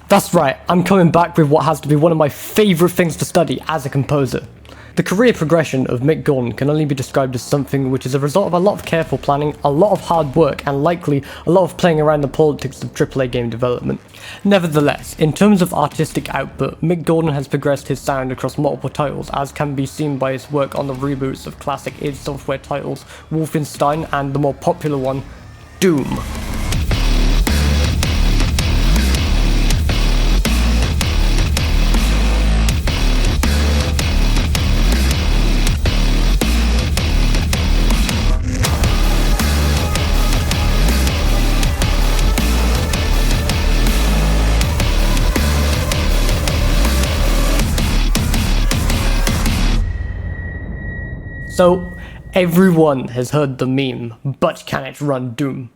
That's right, I'm coming back with what has to be one of my favourite things to study as a composer. The career progression of Mick Gordon can only be described as something which is a result of a lot of careful planning, a lot of hard work, and likely a lot of playing around the politics of AAA game development. Nevertheless, in terms of artistic output, Mick Gordon has progressed his sound across multiple titles, as can be seen by his work on the reboots of classic id Software titles Wolfenstein and the more popular one, Doom. So, everyone has heard the meme, but can it run Doom?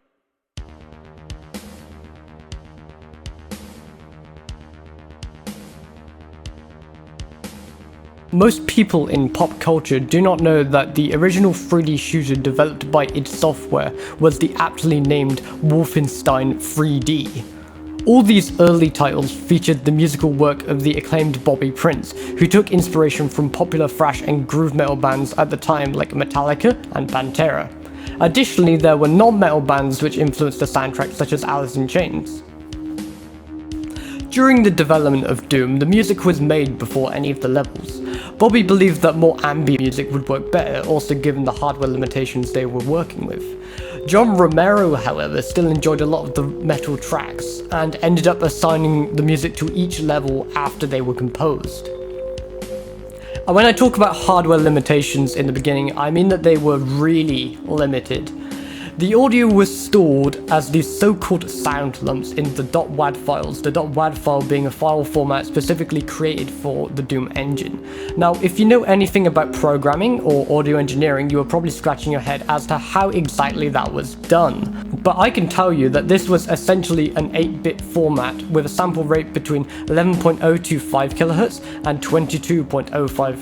Most people in pop culture do not know that the original 3D shooter developed by id Software was the aptly named Wolfenstein 3D. All these early titles featured the musical work of the acclaimed Bobby Prince, who took inspiration from popular thrash and groove metal bands at the time like Metallica and Pantera. Additionally, there were non-metal bands which influenced the soundtrack such as Alice in Chains. During the development of Doom, the music was made before any of the levels. Bobby believed that more ambient music would work better, also given the hardware limitations they were working with. John Romero, however, still enjoyed a lot of the metal tracks, and ended up assigning the music to each level after they were composed. And when I talk about hardware limitations in the beginning, I mean that they were really limited. The audio was stored as these so-called sound lumps in the .wad files, the .wad file being a file format specifically created for the Doom engine. Now, if you know anything about programming or audio engineering, you are probably scratching your head as to how exactly that was done. But I can tell you that this was essentially an 8-bit format with a sample rate between 11.025 kHz and 22.05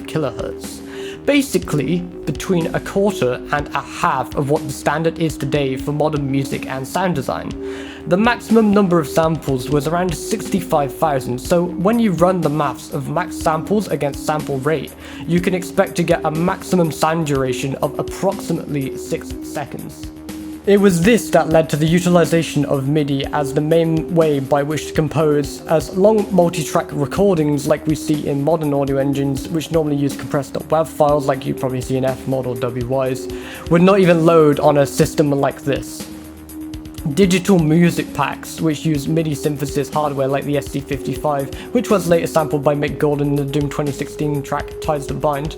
kHz. Basically, between a quarter and a half of what the standard is today for modern music and sound design. The maximum number of samples was around 65,000, so when you run the maths of max samples against sample rate, you can expect to get a maximum sound duration of approximately 6 seconds. It was this that led to the utilization of MIDI as the main way by which to compose, as long multi-track recordings like we see in modern audio engines, which normally use compressed .wav files like you probably see in Fmod or WWise, would not even load on a system like this. Digital music packs, which use MIDI synthesis hardware like the SC55, which was later sampled by Mick Gordon in the Doom 2016 track Ties That Bind.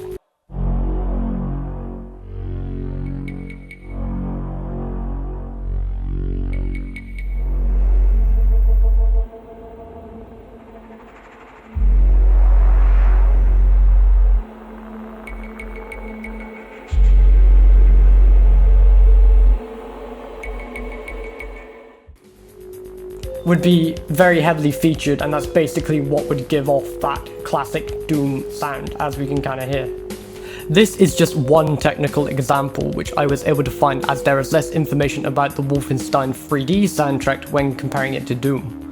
Would be very heavily featured, and that's basically what would give off that classic Doom sound, as we can kind of hear. This is just one technical example which I was able to find, as there is less information about the Wolfenstein 3D soundtrack when comparing it to Doom.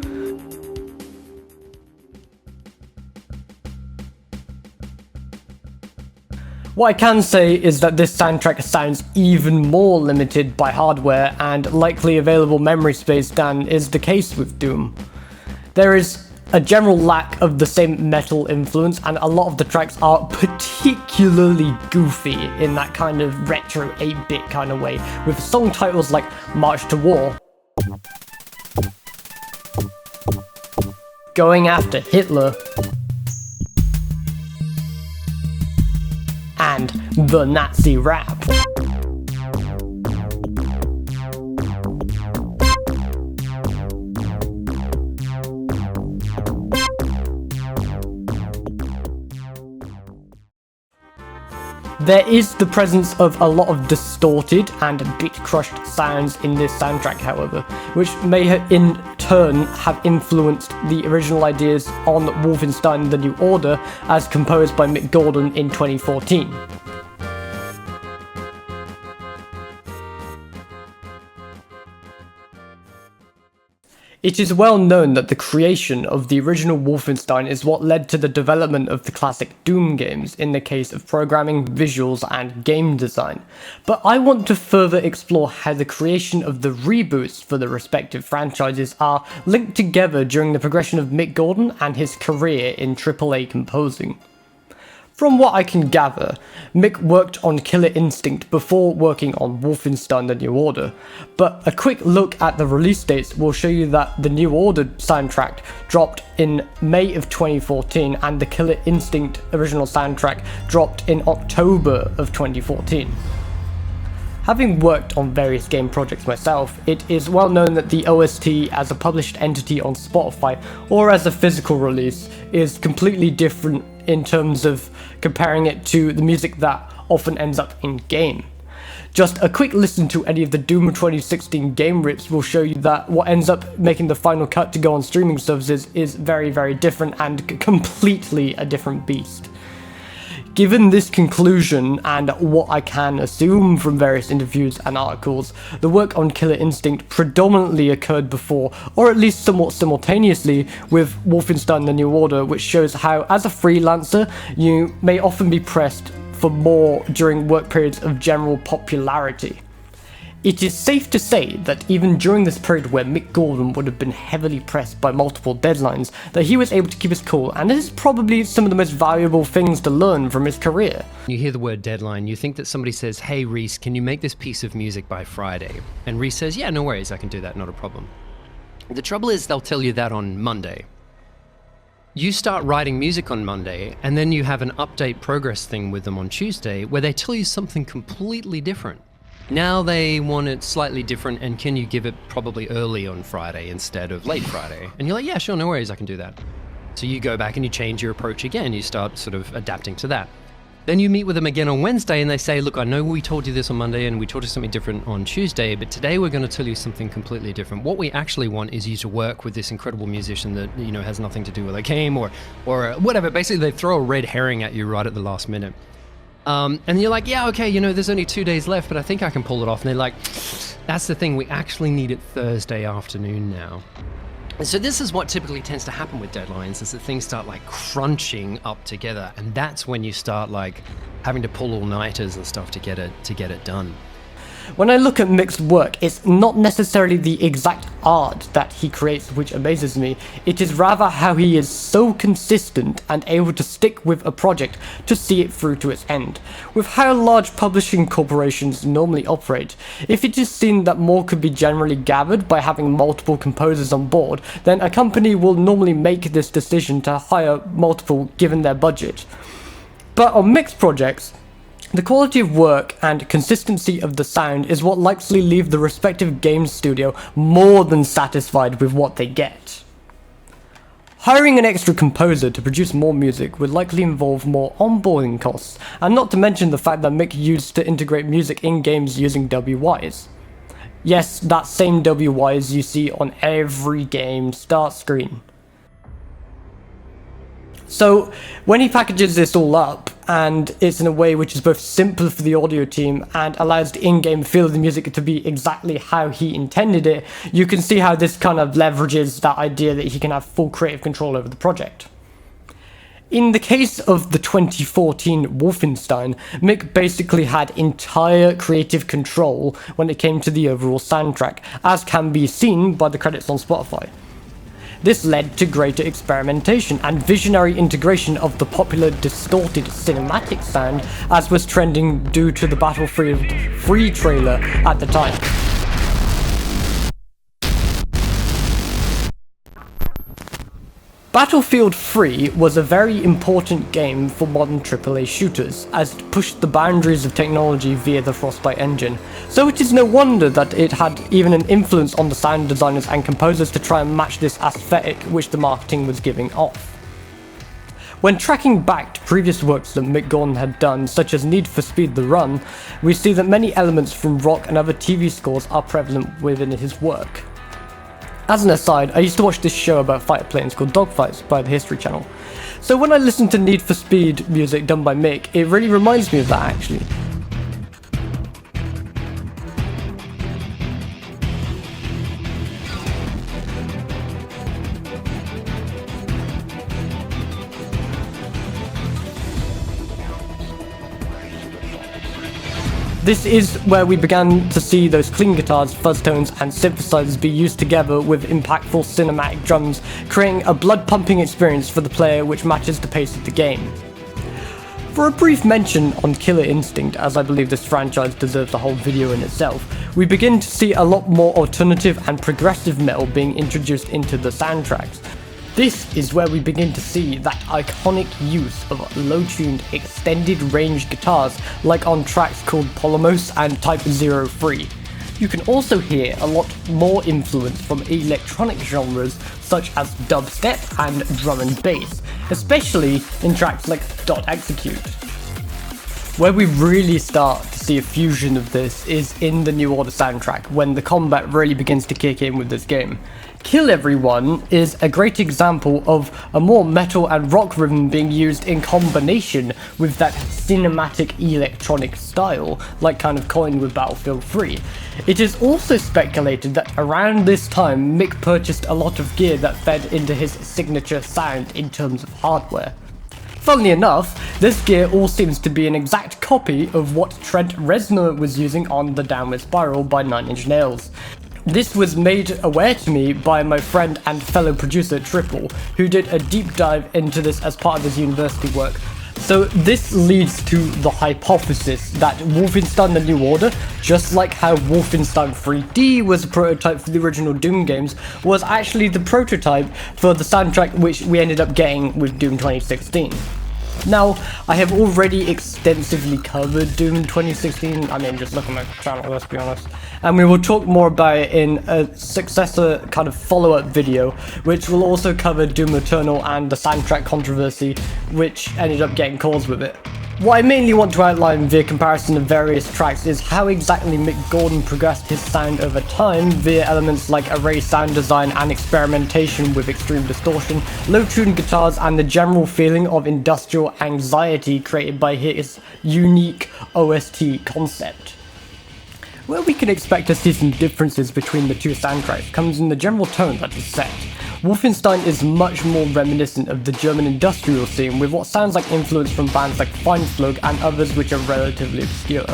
What I can say is that this soundtrack sounds even more limited by hardware and likely available memory space than is the case with Doom. There is a general lack of the same metal influence, and a lot of the tracks are particularly goofy in that kind of retro 8-bit kind of way, with song titles like March to War, Going After Hitler, and The Nazi Rap. There is the presence of a lot of distorted and bit-crushed sounds in this soundtrack, however, which may in turn have influenced the original ideas on Wolfenstein: The New Order as composed by Mick Gordon in 2014. It is well known that the creation of the original Wolfenstein is what led to the development of the classic Doom games in the case of programming, visuals, and game design. But I want to further explore how the creation of the reboots for the respective franchises are linked together during the progression of Mick Gordon and his career in AAA composing. From what I can gather, Mick worked on Killer Instinct before working on Wolfenstein: The New Order, but a quick look at the release dates will show you that the New Order soundtrack dropped in May of 2014 and the Killer Instinct original soundtrack dropped in October of 2014. Having worked on various game projects myself, it is well known that the OST as a published entity on Spotify or as a physical release is completely different in terms of comparing it to the music that often ends up in game. Just a quick listen to any of the Doom 2016 game rips will show you that what ends up making the final cut to go on streaming services is very, very different and completely a different beast. Given this conclusion and what I can assume from various interviews and articles, the work on Killer Instinct predominantly occurred before, or at least somewhat simultaneously, with Wolfenstein: The New Order, which shows how, as a freelancer, you may often be pressed for more during work periods of general popularity. It is safe to say that even during this period where Mick Gordon would have been heavily pressed by multiple deadlines, that he was able to keep his cool, and this is probably some of the most valuable things to learn from his career. You hear the word deadline, you think that somebody says, "Hey Reese, can you make this piece of music by Friday?" And Reese says, "Yeah, no worries, I can do that, not a problem." The trouble is they'll tell you that on Monday. You start writing music on Monday, and then you have an update progress thing with them on Tuesday where they tell you something completely different. Now they want it slightly different, and can you give it probably early on Friday instead of late Friday? And you're like, yeah, sure, no worries, I can do that. So you go back and you change your approach again, you start sort of adapting to that. Then you meet with them again on Wednesday and they say, look, I know we told you this on Monday and we told you something different on Tuesday, but today we're going to tell you something completely different. What we actually want is you to work with this incredible musician that, you know, has nothing to do with a game or whatever. Basically, they throw a red herring at you right at the last minute. And you're like, yeah, okay, you know, there's only 2 days left, but I think I can pull it off. And they're like, that's the thing, we actually need it Thursday afternoon now. And so this is what typically tends to happen with deadlines, is that things start like crunching up together. And that's when you start like having to pull all-nighters and stuff to get it done. When I look at Mick's work, it's not necessarily the exact art that he creates which amazes me, it is rather how he is so consistent and able to stick with a project to see it through to its end. With how large publishing corporations normally operate, if it is seen that more could be generally gathered by having multiple composers on board, then a company will normally make this decision to hire multiple given their budget. But on Mick's projects, the quality of work and consistency of the sound is what likely leave the respective game studio more than satisfied with what they get. Hiring an extra composer to produce more music would likely involve more onboarding costs, and not to mention the fact that Mick used to integrate music in games using WYs. Yes, that same WYs you see on every game start screen. So, when he packages this all up, and it's in a way which is both simple for the audio team and allows the in-game feel of the music to be exactly how he intended it, you can see how this kind of leverages that idea that he can have full creative control over the project. In the case of the 2014 Wolfenstein, Mick basically had entire creative control when it came to the overall soundtrack, as can be seen by the credits on Spotify. This led to greater experimentation and visionary integration of the popular distorted cinematic sound as was trending due to the Battlefield 3 trailer at the time. Battlefield 3 was a very important game for modern AAA shooters, as it pushed the boundaries of technology via the Frostbite engine, so it is no wonder that it had even an influence on the sound designers and composers to try and match this aesthetic which the marketing was giving off. When tracking back to previous works that Mick Gordon had done, such as Need for Speed The Run, we see that many elements from rock and other TV scores are prevalent within his work. As an aside, I used to watch this show about fighter planes called Dogfights by the History Channel. So when I listen to Need for Speed music done by Mick, it really reminds me of that actually. This is where we began to see those clean guitars, fuzz tones, and synthesizers be used together with impactful cinematic drums, creating a blood-pumping experience for the player which matches the pace of the game. For a brief mention on Killer Instinct, as I believe this franchise deserves a whole video in itself, we begin to see a lot more alternative and progressive metal being introduced into the soundtracks. This is where we begin to see that iconic use of low-tuned, extended-range guitars like on tracks called Polymos and Type 03. You can also hear a lot more influence from electronic genres such as dubstep and drum and bass, especially in tracks like Dot Execute. Where we really start to see a fusion of this is in the New Order soundtrack, when the combat really begins to kick in with this game. Kill Everyone is a great example of a more metal and rock rhythm being used in combination with that cinematic electronic style, like kind of coined with Battlefield 3. It is also speculated that around this time Mick purchased a lot of gear that fed into his signature sound in terms of hardware. Funnily enough, this gear all seems to be an exact copy of what Trent Reznor was using on The Downward Spiral by Nine Inch Nails. This was made aware to me by my friend and fellow producer Triple, who did a deep dive into this as part of his university work. So this leads to the hypothesis that Wolfenstein The New Order, just like how Wolfenstein 3D was a prototype for the original Doom games, was actually the prototype for the soundtrack which we ended up getting with Doom 2016. Now, I have already extensively covered Doom 2016, I mean just look at my channel, let's be honest, and we will talk more about it in a successor kind of follow-up video, which will also cover Doom Eternal and the soundtrack controversy, which ended up getting caused with it. What I mainly want to outline via comparison of various tracks is how exactly Mick Gordon progressed his sound over time via elements like array sound design and experimentation with extreme distortion, low-tuned guitars, and the general feeling of industrial anxiety created by his unique OST concept. Where we can expect to see some differences between the two soundtracks comes in the general tone that is set. Wolfenstein is much more reminiscent of the German industrial scene, with what sounds like influence from bands like Feinschlag and others which are relatively obscure.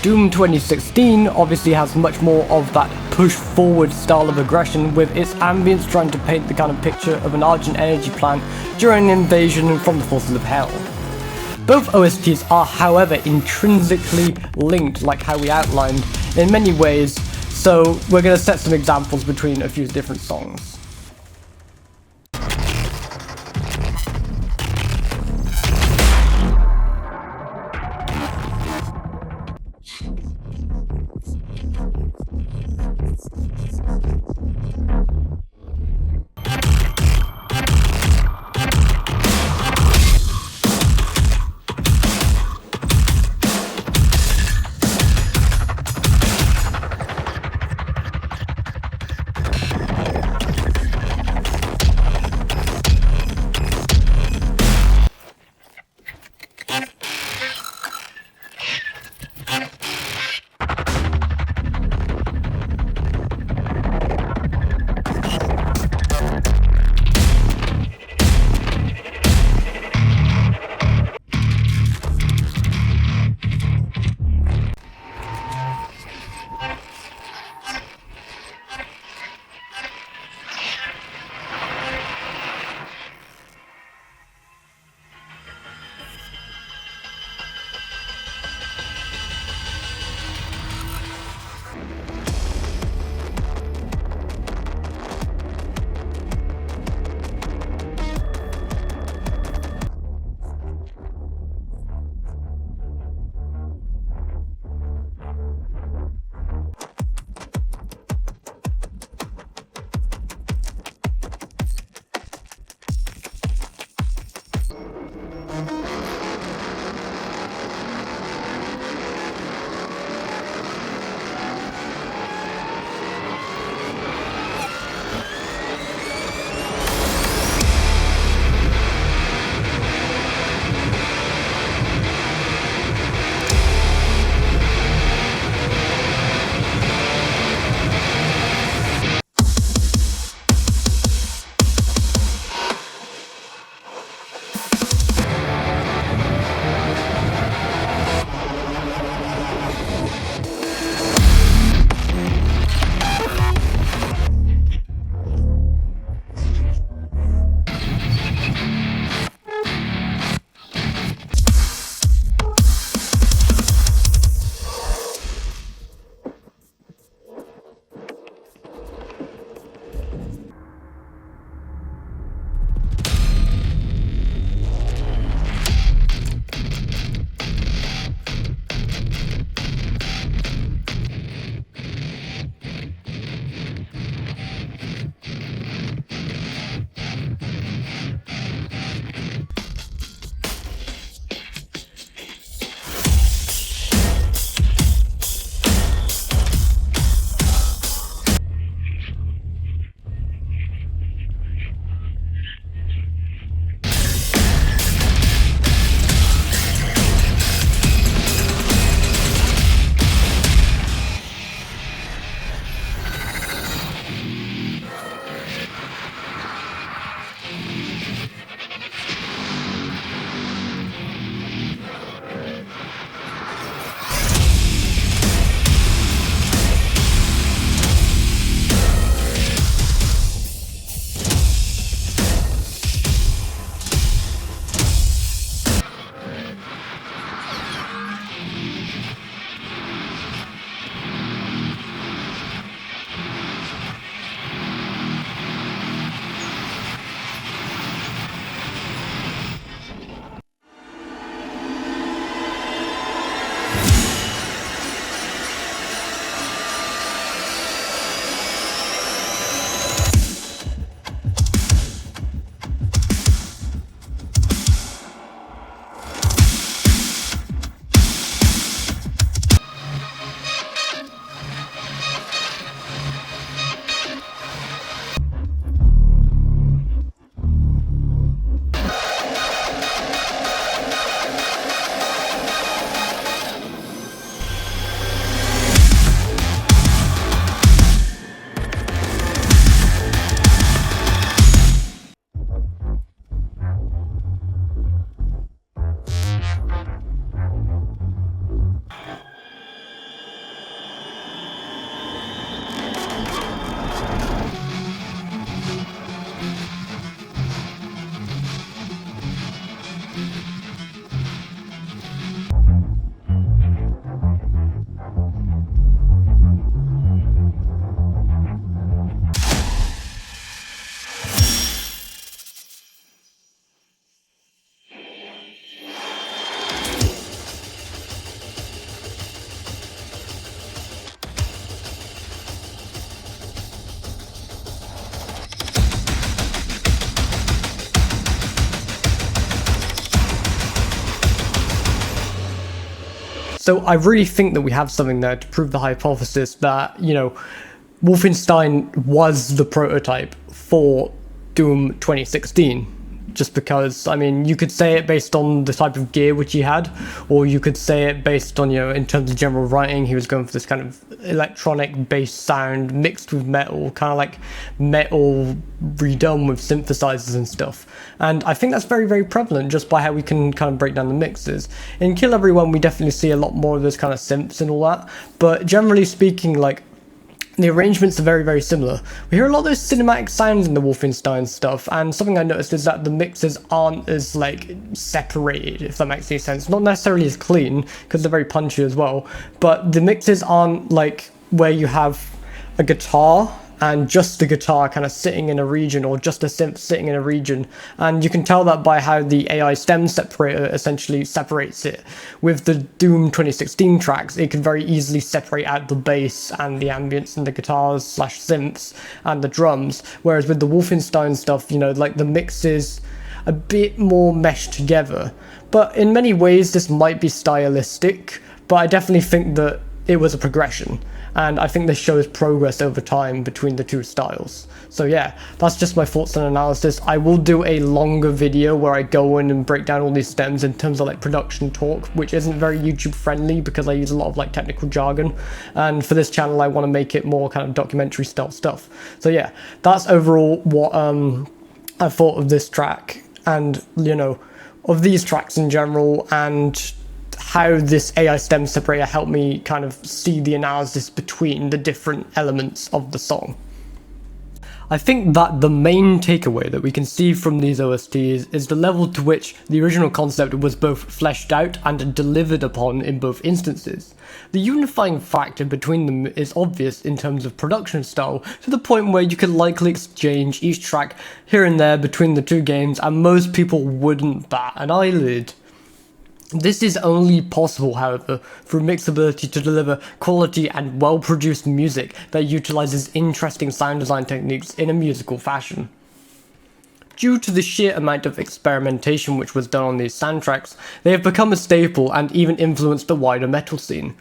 Doom 2016 obviously has much more of that push-forward style of aggression, with its ambience trying to paint the kind of picture of an Argent energy plant during an invasion from the forces of hell. Both OSTs are, however, intrinsically linked, like how we outlined, in many ways, so we're going to set some examples between a few different songs. So I really think that we have something there to prove the hypothesis that, you know, Wolfenstein was the prototype for Doom 2016. Just because, I mean, you could say it based on the type of gear which he had, or you could say it based on, you know, in terms of general writing, he was going for this kind of electronic bass sound mixed with metal, kind of like metal redone with synthesizers and stuff. And I think that's very, very prevalent just by how we can kind of break down the mixes. In Kill Everyone, we definitely see a lot more of those kind of synths and all that, but generally speaking, like, the arrangements are very, very similar. We hear a lot of those cinematic sounds in the Wolfenstein stuff, and something I noticed is that the mixes aren't as, like, separated, if that makes any sense. Not necessarily as clean, because they're very punchy as well, but the mixes aren't, like, where you have a guitar and just the guitar kind of sitting in a region, or just a synth sitting in a region, and you can tell that by how the AI stem separator essentially separates it. With the Doom 2016 tracks, it can very easily separate out the bass and the ambience and the guitars / synths and the drums, whereas with the Wolfenstein stuff, you know, like the mix is a bit more meshed together. But in many ways this might be stylistic, but I definitely think that it was a progression. And I think this shows progress over time between the two styles. So yeah, that's just my thoughts and analysis. I will do a longer video where I go in and break down all these stems in terms of like production talk, which isn't very YouTube friendly because I use a lot of like technical jargon. And for this channel, I want to make it more kind of documentary style stuff. So yeah, that's overall what I thought of this track, and, you know, of these tracks in general, and how this AI stem separator helped me kind of see the analysis between the different elements of the song. I think that the main takeaway that we can see from these OSTs is the level to which the original concept was both fleshed out and delivered upon in both instances. The unifying factor between them is obvious in terms of production style, to the point where you could likely exchange each track here and there between the two games and most people wouldn't bat an eyelid. This is only possible, however, through Mick's ability to deliver quality and well-produced music that utilizes interesting sound design techniques in a musical fashion. Due to the sheer amount of experimentation which was done on these soundtracks, they have become a staple and even influenced the wider metal scene.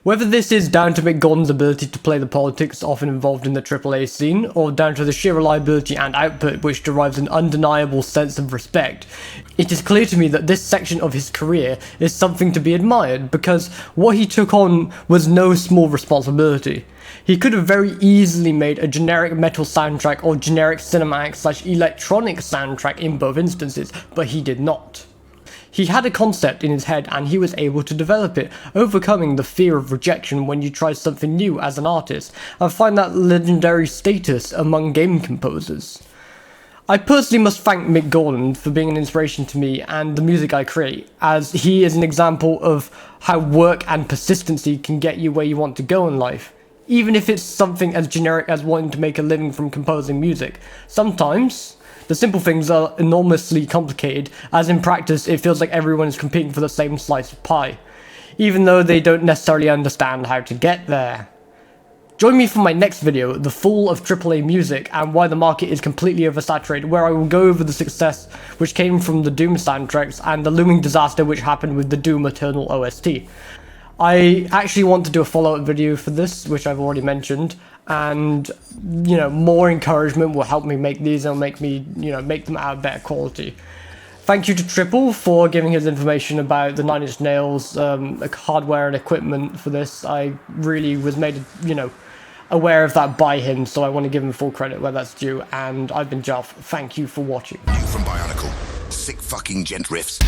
Whether this is down to Mick Gordon's ability to play the politics often involved in the AAA scene, or down to the sheer reliability and output which derives an undeniable sense of respect, it is clear to me that this section of his career is something to be admired, because what he took on was no small responsibility. He could have very easily made a generic metal soundtrack or generic cinematic / electronic soundtrack in both instances, but he did not. He had a concept in his head and he was able to develop it, overcoming the fear of rejection when you try something new as an artist, and find that legendary status among game composers. I personally must thank Mick Gordon for being an inspiration to me and the music I create, as he is an example of how work and persistency can get you where you want to go in life. Even if it's something as generic as wanting to make a living from composing music. Sometimes the simple things are enormously complicated, as in practice it feels like everyone is competing for the same slice of pie, even though they don't necessarily understand how to get there. Join me for my next video, The Fall of AAA Music and Why the Market is Completely Oversaturated, where I will go over the success which came from the Doom soundtracks and the looming disaster which happened with the Doom Eternal OST. I actually want to do a follow-up video for this, which I've already mentioned, and, you know, more encouragement will help me make these and make me, you know, make them out of better quality. Thank you to Triple for giving his information about the Nine Inch Nails hardware and equipment for this. I really was made, you know, aware of that by him, so I want to give him full credit where that's due, and I've been Jalf. Thank you for watching. From Bionicle, sick fucking gent riffs.